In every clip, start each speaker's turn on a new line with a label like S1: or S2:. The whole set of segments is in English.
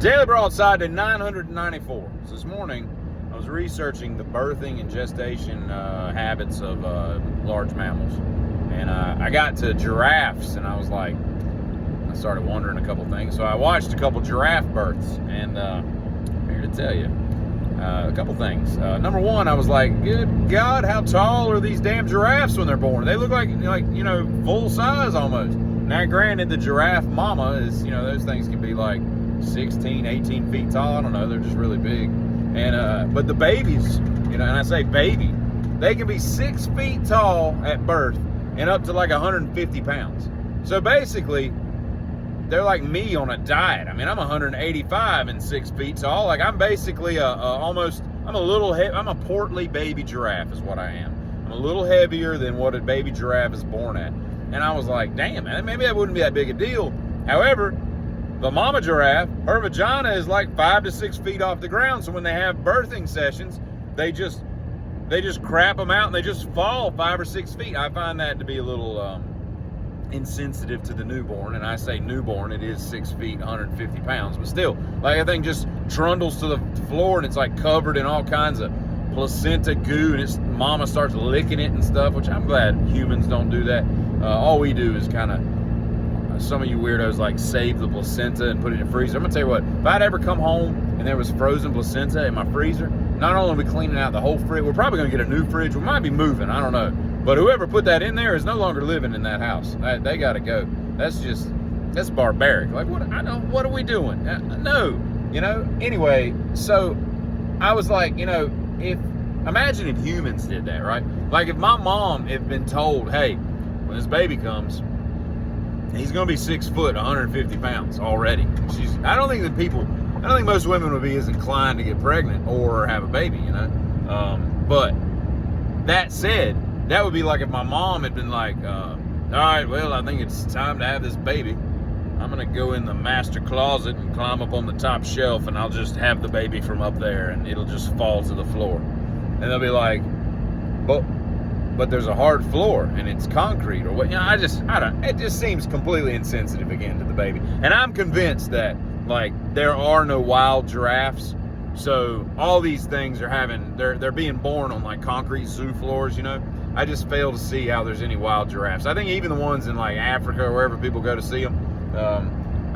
S1: Daily Broadside to 994. So this morning, I was researching the birthing and gestation habits of large mammals. And I got to giraffes, and I started wondering a couple things. So I watched a couple giraffe births, and I'm here to tell you a couple things. Number one, I was like, good God, how tall are these damn giraffes when they're born? They look like full size almost. Now, granted, the giraffe mama is, those things can be like 16, 18 feet tall. I don't know. They're just really big. And but the babies, and I say baby, they can be 6 feet tall at birth and up to like 150 pounds. So basically, they're like me on a diet. I mean, I'm 185 and 6 feet tall. Like, I'm basically I'm a portly baby giraffe is what I am. I'm a little heavier than what a baby giraffe is born at. And I was like, damn, man, maybe that wouldn't be that big a deal. However, the mama giraffe, her vagina is like 5 to 6 feet off the ground. So when they have birthing sessions, they just crap them out and they just fall 5 or 6 feet. I find that to be a little insensitive to the newborn. And I say newborn, it is 6 feet, 150 pounds. But still, like, that thing just trundles to the floor and it's like covered in all kinds of placenta goo, and its mama starts licking it and stuff, which I'm glad humans don't do that. All we do is kind of, some of you weirdos like save the placenta and put it in the freezer. I'm gonna tell you what, if I'd ever come home and there was frozen placenta in my freezer, not only are we cleaning out the whole fridge, we're probably gonna get a new fridge. We might be moving, I don't know. But whoever put that in there is no longer living in that house. They gotta go. That's barbaric. Like, what are we doing? No, Anyway, so I was like, imagine if humans did that, right? Like, if my mom had been told, hey, when this baby comes, he's going to be 6 foot, 150 pounds already. I don't think most women would be as inclined to get pregnant or have a baby, But that said, that would be like if my mom had been like, all right, well, I think it's time to have this baby. I'm going to go in the master closet and climb up on the top shelf, and I'll just have the baby from up there, and it'll just fall to the floor. And they'll be like, but there's a hard floor and it's concrete or what? It just seems completely insensitive again to the baby. And I'm convinced that, like, there are no wild giraffes. So all these things they're being born on like concrete zoo floors, I just fail to see how there's any wild giraffes. I think even the ones in like Africa or wherever people go to see them,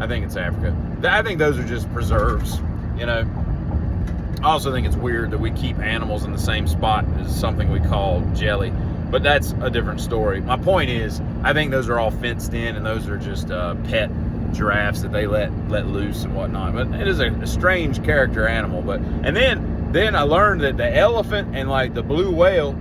S1: I think it's Africa. I think those are just preserves, I also think it's weird that we keep animals in the same spot as something we call jelly, but that's a different story. My point is, I think those are all fenced in, and those are just pet giraffes that they let loose and whatnot. But it is a strange character animal. And then I learned that the elephant and like the blue whale,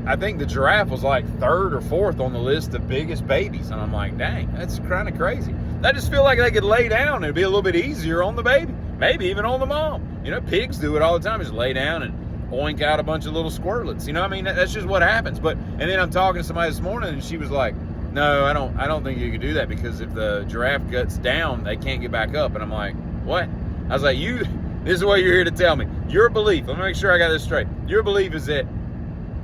S1: I think the giraffe was like 3rd or 4th on the list of biggest babies, and I'm like, dang, that's kind of crazy. I just feel like they could lay down and it'd be a little bit easier on the baby, maybe even on the mom. Pigs do it all the time. Just lay down and oink out a bunch of little squirtlets. That's just what happens. And then I'm talking to somebody this morning, and she was like, no, I don't think you could do that, because if the giraffe guts down, they can't get back up. And I'm like, what? I was like, this is what you're here to tell me. Your belief, let me make sure I got this straight. Your belief is that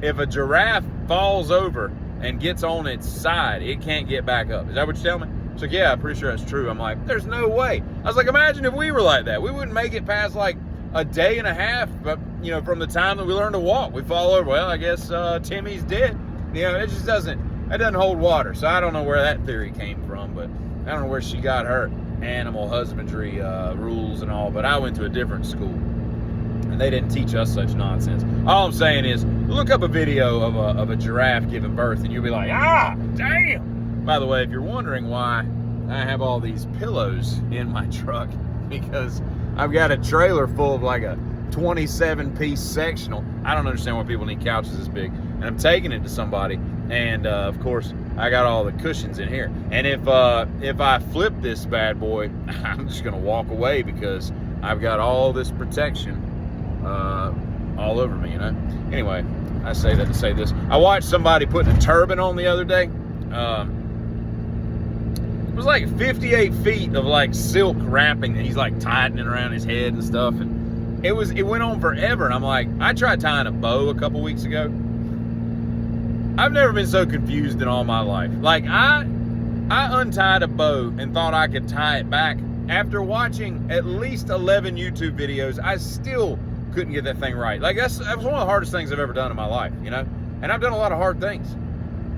S1: if a giraffe falls over and gets on its side, it can't get back up. Is that what you're telling me? She's like, yeah, I'm pretty sure that's true. I'm like, there's no way. I was like, imagine if we were like that. We wouldn't make it past like a day and a half, but from the time that we learned to walk, we fall over. Well, I guess Timmy's dead. It just doesn't hold water. So I don't know where that theory came from, but I don't know where she got her animal husbandry rules and all. But I went to a different school, and they didn't teach us such nonsense. All I'm saying is, look up a video of a giraffe giving birth, and you'll be like, damn. By the way, if you're wondering why I have all these pillows in my truck, because I've got a trailer full of like a 27-piece sectional. I don't understand why people need couches this big. And I'm taking it to somebody, and of course, I got all the cushions in here. And if I flip this bad boy, I'm just gonna walk away, because I've got all this protection all over me, Anyway, I say that to say this. I watched somebody putting a turban on the other day. It was like 58 feet of like silk wrapping that he's like tightening around his head and stuff, and it went on forever. And I'm like, I tried tying a bow a couple weeks ago. I've never been so confused in all my life. Like, I untied a bow and thought I could tie it back after watching at least 11 YouTube videos, I still couldn't get that thing right. Like, that was one of the hardest things I've ever done in my life, you know? And I've done a lot of hard things.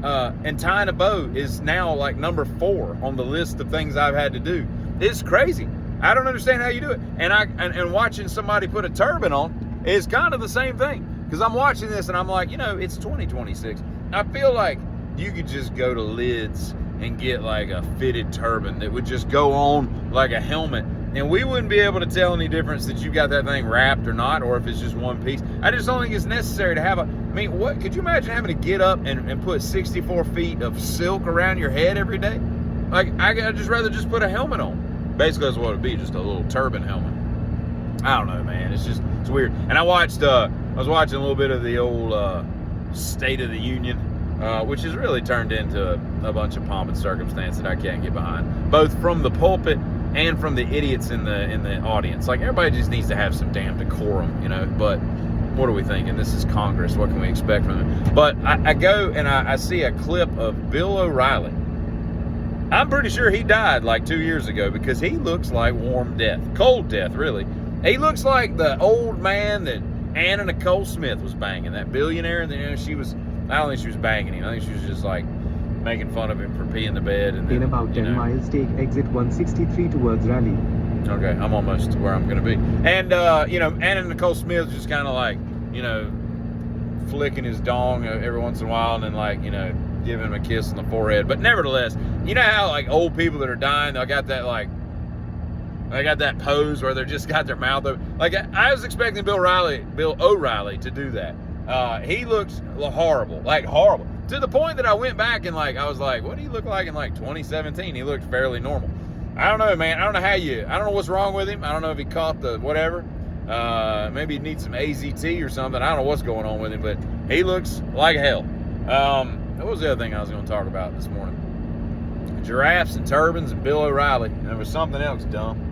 S1: And tying a bow is now like number 4 on the list of things I've had to do. It's crazy. I don't understand how you do it. And watching somebody put a turban on is kind of the same thing. Because I'm watching this and I'm like, you know, it's 2026. I feel like you could just go to Lids and get like a fitted turban that would just go on like a helmet, and we wouldn't be able to tell any difference that you got that thing wrapped or not, or if it's just one piece. I just don't think it's necessary to have I mean, what could you imagine having to get up and put 64 feet of silk around your head every day? Like, I'd just rather just put a helmet on. Basically, that's what it'd be, just a little turban helmet. I don't know, man. It's weird. And I was watching a little bit of the old State of the Union, which has really turned into a bunch of pomp and circumstance that I can't get behind, both from the pulpit and from the idiots in the audience. Like, everybody just needs to have some damn decorum, you know. But what are we thinking? This is Congress. What can we expect from them? But I go and I see a clip of Bill O'Reilly. I'm pretty sure he died like 2 years ago, because he looks like warm death, cold death, really. He looks like the old man that Anna Nicole Smith was banging, that billionaire. And, you know, I don't think she was banging him. I think she was just like making fun of him for peeing the bed. And then,
S2: in about 10 miles, take exit 163 towards Raleigh.
S1: Okay, I'm almost to where I'm going to be. And, you know, Anna Nicole Smith just kind of like, you know, flicking his dong every once in a while, and then, like, you know, giving him a kiss on the forehead. But nevertheless, you know how like old people that are dying, they got that pose where they just got their mouth open. Like, I was expecting Bill O'Reilly to do that. He looks horrible, like horrible, to the point that I went back and like, I was like, what do you look like in like 2017? He looked fairly normal. I don't know, man. I don't know what's wrong with him. I don't know if he caught the whatever. Maybe he needs some AZT or something. I don't know what's going on with him, but he looks like hell. What was the other thing I was going to talk about this morning? Giraffes and turbans and Bill O'Reilly. And there was something else dumb.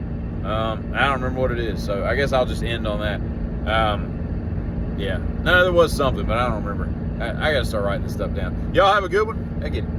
S1: I don't remember what it is, so I guess I'll just end on that. Yeah. No, there was something, but I don't remember. I got to start writing this stuff down. Y'all have a good one. I get it.